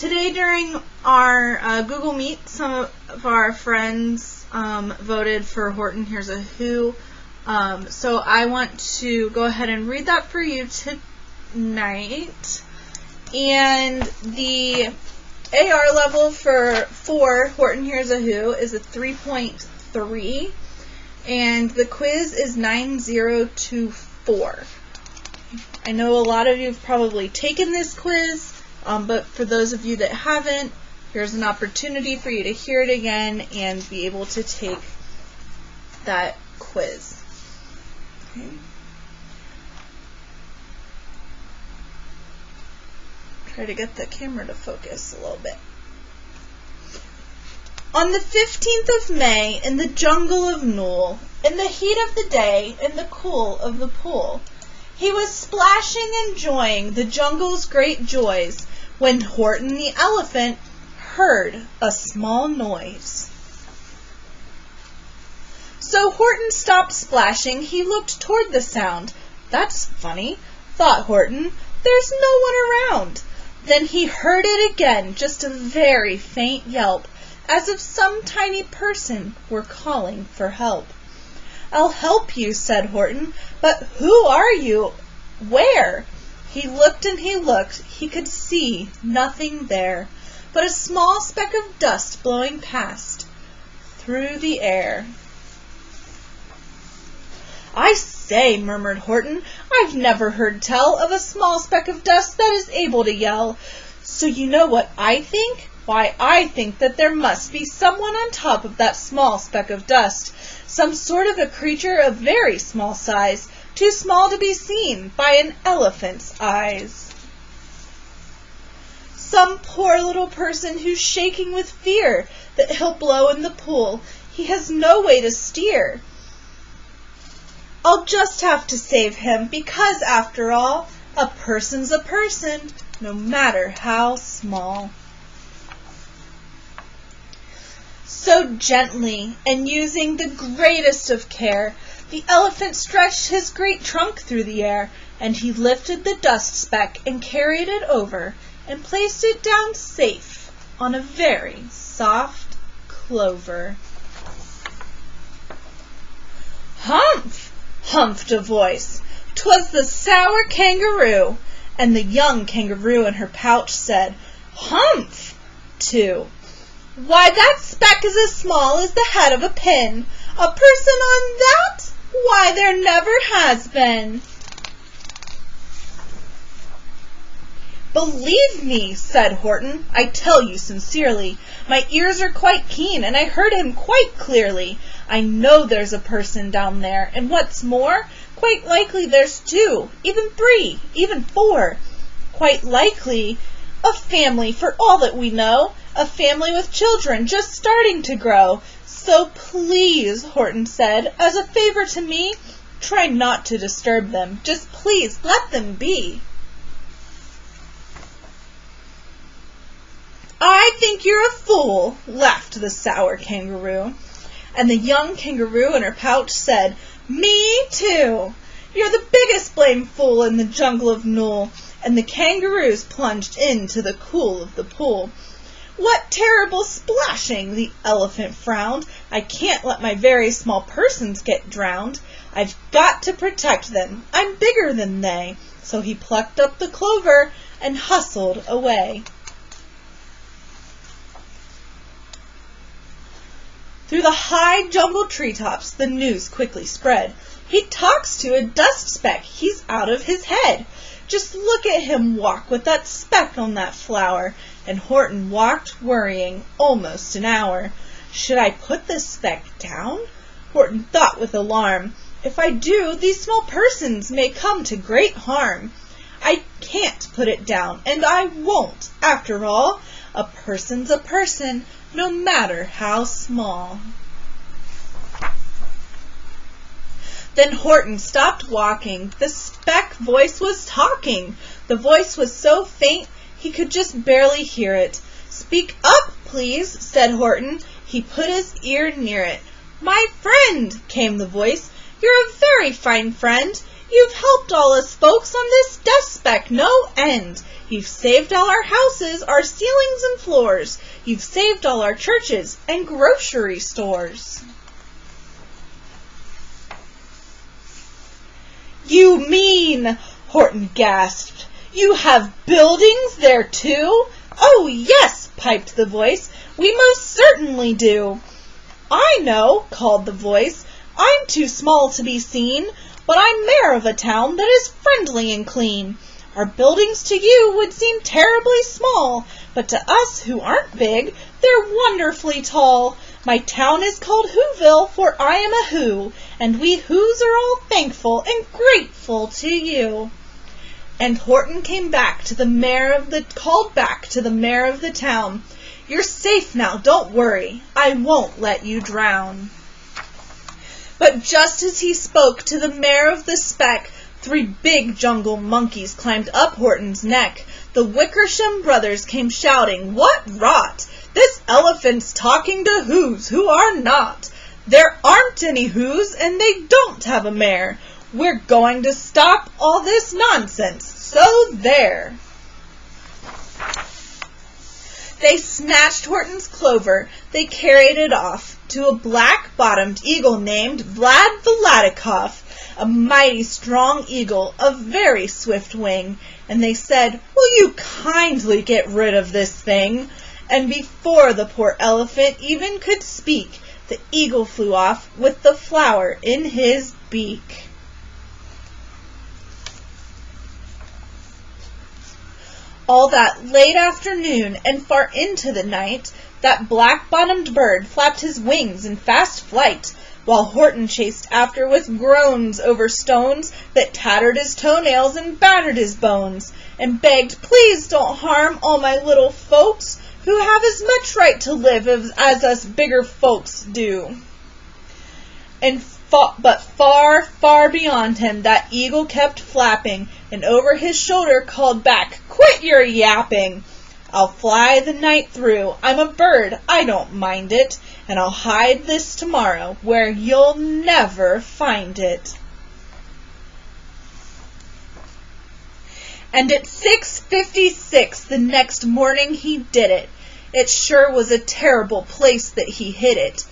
Today during our Google Meet, some of our friends voted for Horton Here's a Who. So I want to go ahead and read that for you tonight. And the AR level for Horton Here's a Who is a 3.3. And the quiz is 9024. I know a lot of you have probably taken this quiz. But for those of you that haven't, here's an opportunity for you to hear it again and be able to take that quiz. Okay. Try to get the camera to focus a little bit. On the 15th of May, in the jungle of Nool, in the heat of the day, in the cool of the pool, he was splashing, enjoying the jungle's great joys, when Horton the elephant heard a small noise. So Horton stopped splashing. He looked toward the sound. That's funny, thought Horton. There's no one around. Then he heard it again, just a very faint yelp, as if some tiny person were calling for help. I'll help you, said Horton, but who are you? Where? He looked and he looked. He could see nothing there but a small speck of dust blowing past through the air. I say, murmured Horton, I've never heard tell of a small speck of dust that is able to yell. So you know what I think? Why, I think that there must be someone on top of that small speck of dust, some sort of a creature of very small size, too small to be seen by an elephant's eyes. Some poor little person who's shaking with fear that he'll blow in the pool. He has no way to steer. I'll just have to save him because, after all, a person's a person, no matter how small. So gently, and using the greatest of care, the elephant stretched his great trunk through the air, and he lifted the dust speck and carried it over and placed it down safe on a very soft clover. Humph! Humphed a voice. 'Twas the sour kangaroo, and the young kangaroo in her pouch said, Humph! too. Why, that speck is as small as the head of a pin. A person on that? Why, there never has been. Believe me, said Horton, I tell you sincerely. My ears are quite keen, and I heard him quite clearly. I know there's a person down there, and what's more, quite likely there's two, even three, even four. Quite likely a family, for all that we know, a family with children just starting to grow. So please, Horton said, as a favor to me, try not to disturb them. Just please let them be. I think you're a fool, laughed the sour kangaroo. And the young kangaroo in her pouch said, Me too. You're the biggest blame fool in the jungle of Nool. And the kangaroos plunged into the cool of the pool. What terrible splashing, the elephant frowned. I can't let my very small persons get drowned. I've got to protect them. I'm bigger than they. So he plucked up the clover and hustled away. Through the high jungle treetops, the news quickly spread. He talks to a dust speck. He's out of his head. Just look at him walk with that speck on that flower. And Horton walked worrying almost an hour. Should I put this speck down? Horton thought with alarm. If I do, these small persons may come to great harm. I can't put it down, and I won't. After all, a person's a person, no matter how small. Then Horton stopped walking. The speck voice was talking. The voice was so faint he could just barely hear it. Speak up, please, said Horton. He put his ear near it. My friend, came the voice. You're a very fine friend. You've helped all us folks on this dust speck no end. You've saved all our houses, our ceilings and floors. You've saved all our churches and grocery stores. You mean, Horton gasped, you have buildings there too? Oh, yes, piped the voice, we most certainly do. I know, called the voice, I'm too small to be seen, but I'm mayor of a town that is friendly and clean. Our buildings to you would seem terribly small, but to us who aren't big, they're wonderfully tall. My town is called Whoville, for I am a Who, and we Whos are all thankful and grateful to you. And Horton came back to the mayor of the mayor of the town. You're safe now, don't worry. I won't let you drown. But just as he spoke to the mayor of the speck, 3 big jungle monkeys climbed up Horton's neck. The Wickersham brothers came shouting, "What rot! This elephant's talking to Whos who are not. There aren't any Whos, and they don't have a mayor. We're going to stop all this nonsense, so there." They snatched Horton's clover. They carried it off to a black-bottomed eagle named Vlad Vladikov, a mighty strong eagle of very swift wing, and they said, "Will you kindly get rid of this thing?" And before the poor elephant even could speak, the eagle flew off with the flower in his beak. All that late afternoon and far into the night, that black-bottomed bird flapped his wings in fast flight, while Horton chased after with groans over stones that tattered his toenails and battered his bones, and begged, "Please don't harm all my little folks, who have as much right to live as us bigger folks do." But far, far beyond him, that eagle kept flapping, and over his shoulder called back, "Quit your yapping! I'll fly the night through. I'm a bird, I don't mind it, and I'll hide this tomorrow where you'll never find it." And at 6:56 the next morning he did it. It sure was a terrible place that he hid it.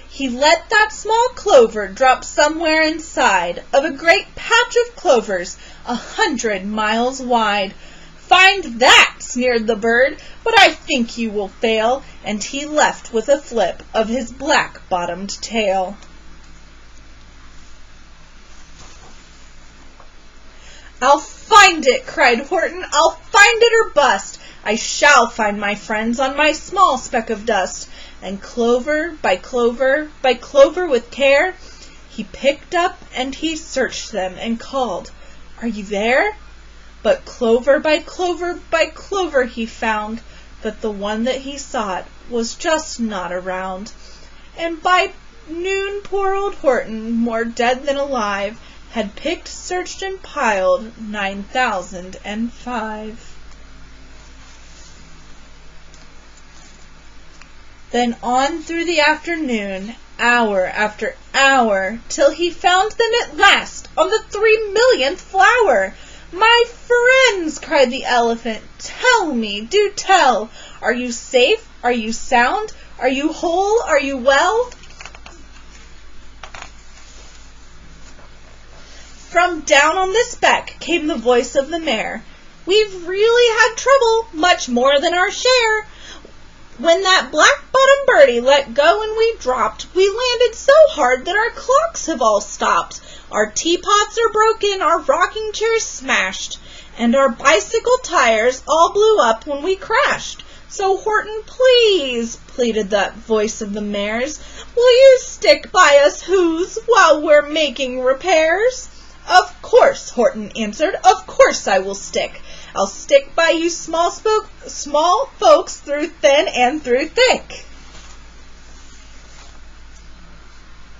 He let that small clover drop somewhere inside of a great patch of clovers 100 miles wide. "Find that," sneered the bird, "but I think you will fail," and he left with a flip of his black-bottomed tail. "I'll find it," cried Horton. "I'll find it or bust. I shall find my friends on my small speck of dust." And clover by clover by clover with care, he picked up and he searched them and called, "Are you there?" But clover by clover by clover he found that the one that he sought was just not around. And by noon poor old Horton, more dead than alive, had picked, searched, and piled 9,005. Then on through the afternoon, hour after hour, till he found them at last on the 3,000,000th flower. "My friends," cried the elephant, "tell me, do tell, are you safe? Are you sound? Are you whole? Are you well?" From down on the speck came the voice of the mayor. "We've really had trouble, much more than our share. When that black-bottomed birdie let go and we dropped, we landed so hard that our clocks have all stopped. Our teapots are broken, our rocking chairs smashed, and our bicycle tires all blew up when we crashed. So Horton, please," pleaded that voice of the mayor's, "will you stick by us Whos while we're making repairs?" "Of course," Horton answered, "of course I will stick. I'll stick by you small folks through thin and through thick."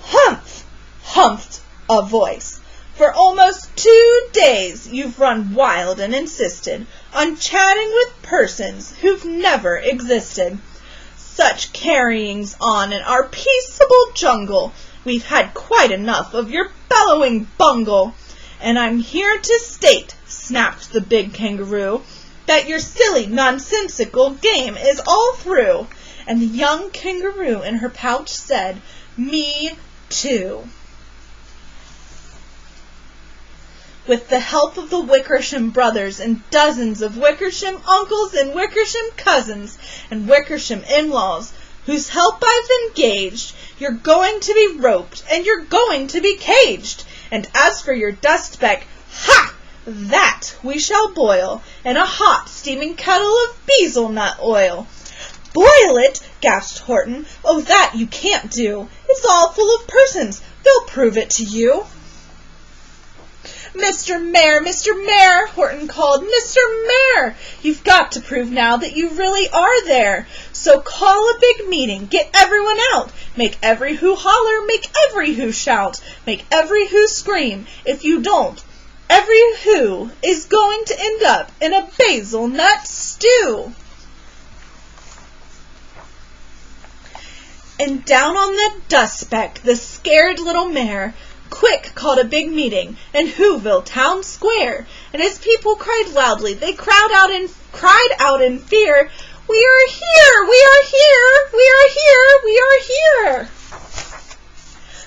"Humph!" humphed a voice. "For almost 2 days you've run wild and insisted on chatting with persons who've never existed. Such carryings on in our peaceable jungle. We've had quite enough of your bellowing bungle. and I'm here to state, snapped the big kangaroo, that your silly, nonsensical game is all through. And the young kangaroo in her pouch said, "Me too." With the help of the Wickersham brothers and dozens of Wickersham uncles and Wickersham cousins and Wickersham in-laws, whose help I've engaged, you're going to be roped and you're going to be caged. And as for your dust speck, ha! That we shall boil in a hot steaming kettle of bezel-nut oil. "Boil it!" gasped Horton. "Oh, that you can't do. It's all full of persons. They'll prove it to you." "Mr. Mayor," Horton called. "Mr. Mayor, you've got to prove now that you really are there. So call a big meeting, get everyone out. Make every who holler, make every who shout, make every who scream. If you don't, every who is going to end up in a basil nut stew." And down on the dust speck, the scared little mayor quick called a big meeting in Whoville town square, and as people cried loudly, they cried out in fear, "We are here! We are here! We are here! We are here!"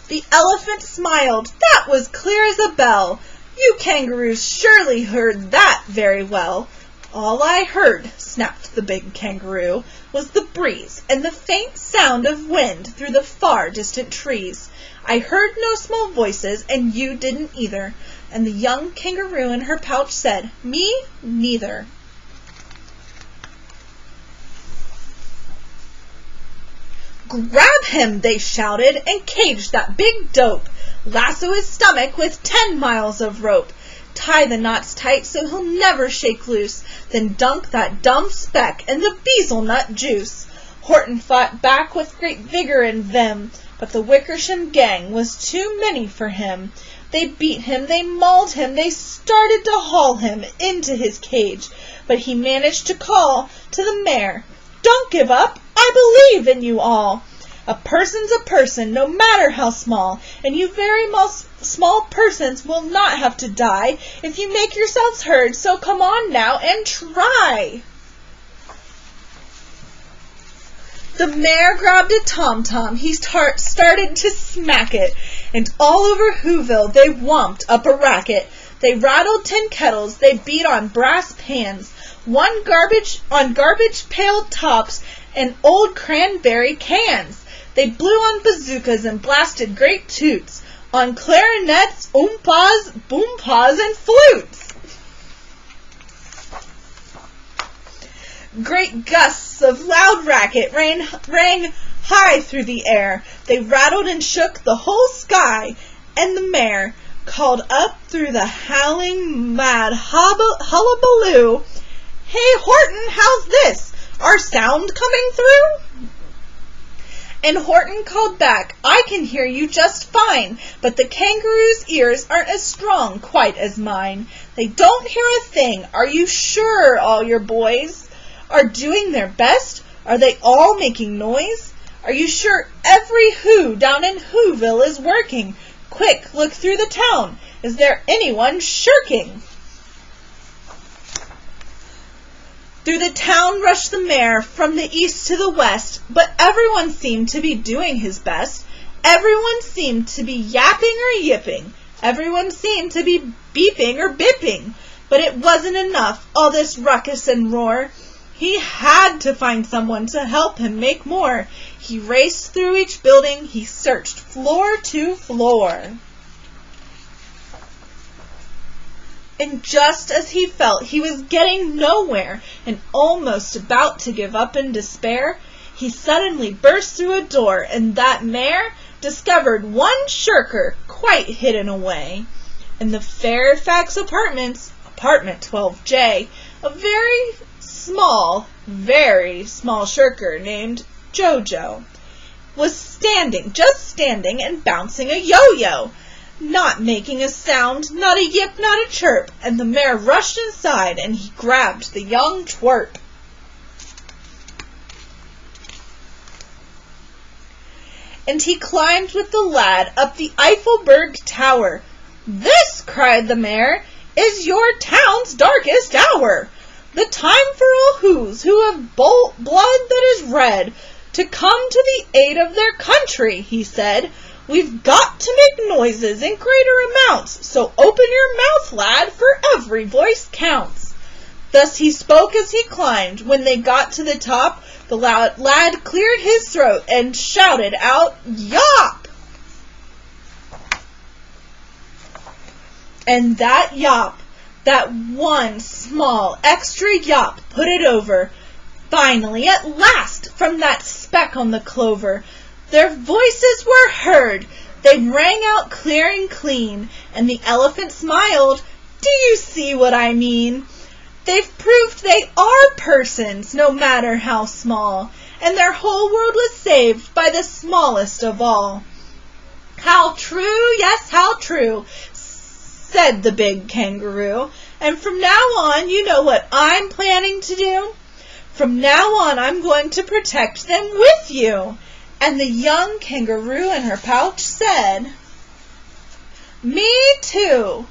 The elephant smiled. "That was clear as a bell. You kangaroos surely heard that very well." "All I heard," snapped the big kangaroo, "was the breeze and the faint sound of wind through the far distant trees. I heard no small voices, and you didn't either." And the young kangaroo in her pouch said, "Me neither." "Grab him," they shouted, "and cage that big dope. Lasso his stomach with 10 miles of rope. Tie the knots tight so he'll never shake loose. Then dunk that dumb speck in the bezel-nut juice." Horton fought back with great vigor and vim, but the Wickersham gang was too many for him. They beat him, they mauled him, they started to haul him into his cage, but he managed to call to the mayor, "Don't give up, I believe in you all. A person's a person, no matter how small, and you very small persons will not have to die if you make yourselves heard, so come on now and try." The mayor grabbed a tom-tom, he started to smack it, and all over Whoville they whomped up a racket. They rattled tin kettles, they beat on brass pans, on garbage pail tops and old cranberry cans. They blew on bazookas and blasted great toots, on clarinets, oompas, boompas, and flutes. Great gusts of loud racket rang high through the air. They rattled and shook the whole sky, and the mayor called up through the howling mad hullabaloo, "Hey, Horton, how's this? Our sound coming through?" And Horton called back, "I can hear you just fine, but the kangaroo's ears aren't as strong quite as mine. They don't hear a thing. Are you sure all your boys are doing their best? Are they all making noise? Are you sure every who down in Whoville is working? Quick, look through the town. Is there anyone shirking?" Through the town rushed the mayor from the east to the west, but everyone seemed to be doing his best. Everyone seemed to be yapping or yipping. Everyone seemed to be beeping or bipping. But it wasn't enough, all this ruckus and roar. He had to find someone to help him make more. He raced through each building. He searched floor to floor. And just as he felt he was getting nowhere and almost about to give up in despair, he suddenly burst through a door, and that mayor discovered one shirker quite hidden away. In the Fairfax Apartments, apartment 12J, a very small shirker named Jojo was just standing and bouncing a yo-yo, not making a sound, not a yip, not a chirp, and the mayor rushed inside and he grabbed the young twerp. And he climbed with the lad up the Eiffelberg Tower. "This," cried the mayor, "is your town's darkest hour. The time for all who have blood that is red, to come to the aid of their country," he said. "We've got to make noises in greater amounts, so open your mouth, lad, for every voice counts." Thus he spoke as he climbed. When they got to the top, the lad cleared his throat and shouted out, "Yop!" And that yop, that one small extra yop, put it over. Finally, at last, from that speck on the clover, their voices were heard. They rang out clear and clean, and the elephant smiled. "Do you see what I mean? They've proved they are persons, no matter how small, and their whole world was saved by the smallest of all." "How true, yes, how true," said the big kangaroo. "And from now on, you know what I'm planning to do? From now on, I'm going to protect them with you." And the young kangaroo in her pouch said, "Me too.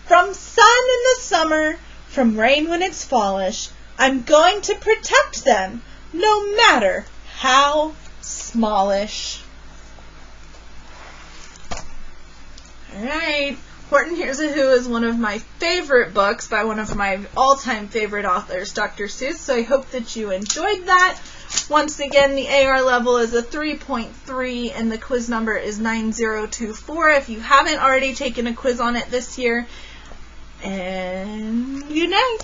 From sun in the summer, from rain when it's fallish, I'm going to protect them, no matter how smallish." All right. Horton Hears a Who is one of my favorite books by one of my all-time favorite authors, Dr. Seuss, so I hope that you enjoyed that. Once again, the AR level is a 3.3 and the quiz number is 9024 if you haven't already taken a quiz on it this year. And good night.